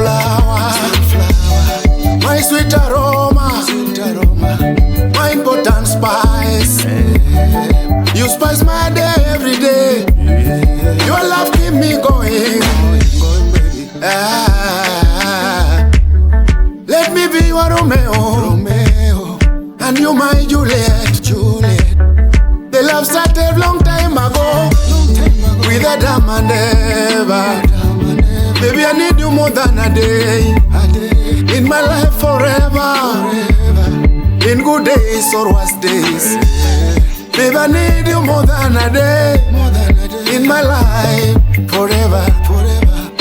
sunflower, my sweet aroma, my important spice. You spice my day every day. Your love keep me going. Let me be your Romeo, and you my Juliet. The love started long time ago, with Adam and Eva. Baby, I need you more than a day, in my life forever, in good days or worse days. Baby, I need you more than a day, in my life forever,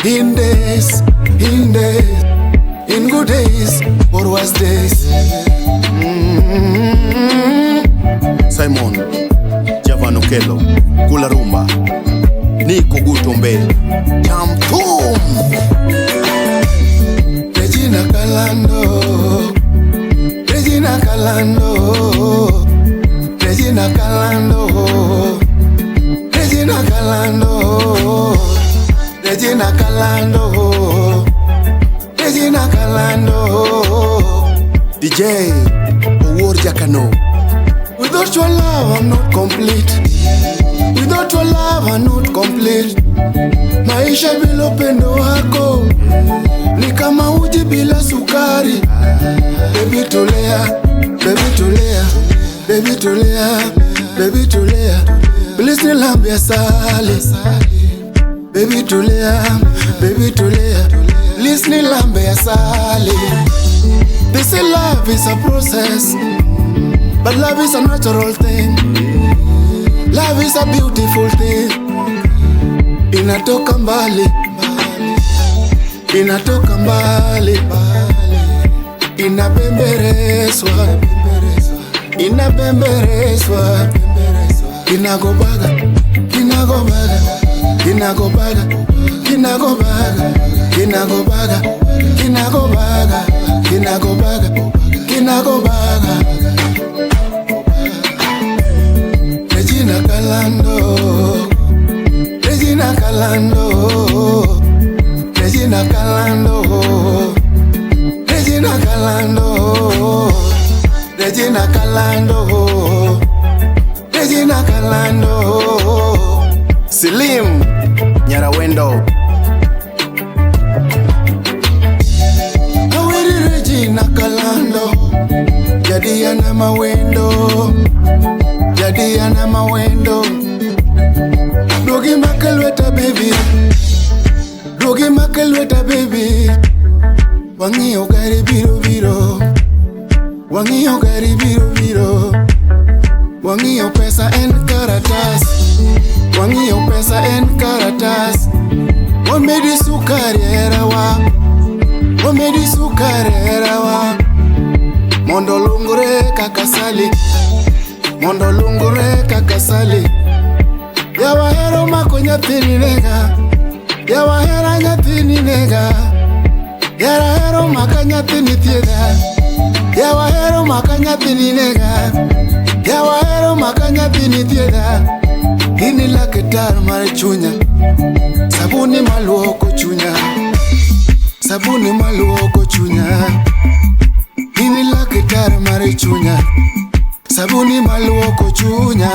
in days, in good days or worse days. Simon Javanokelo, Kula Rumba, Nico Gutombe, Chamtum, Regina Calando, Regina Calando, Regina Calando, Regina Calando, Regina Calando, Regina Calando, DJ Owor Jakano. Without your love I'm not complete. Without your love I'm not complete. Maisha bila upendo wako ni kama uji bila sukari. Baby tulea, baby tulea, baby tulea, baby tulea. Please nilambe asali. Baby tulea, baby tulea. Please nilambe asali. They say love is a process, but love is a natural thing. Love is a beautiful thing. Inatoka mbali, inatoka mbali, inabembereswa, inabembereswa, inagobaga, inagobaga, inagobaga, inagobaga, inagobaga, inagobaga, inagobaga, inagobaga. Regina Calando, Regina Calando, Regina Calando, Regina Calando, Regina Calando, Regina Calando. Selim Nyarawendo, Aweri Regina Calando, Jadiana Mawendo, Jadiana Mawendo. Rogi makelweta baby, Rogi makelweta baby. Wangiyo gari biro biro, Wangiyo gari biro biro. Wangiyo pesa en karatas, Wangiyo pesa en karatas. Wamedi sukari erawa, Wamedi sukari erawa. Mondo lungure kakasali, Mondo lungure kakasali. Yawa hero mako nyathini nega, Yawa hera nyathini nega, Yara hero maka nyathini thiedha, Yawa hero maka nyathini nega, Yawa hero maka nyathini thiedha. Ini laktar mar chunya, sabuni maluoko chunya, sabuni maluoko chunya. Ini laktar mar chunya, sabuni maluoko chunya.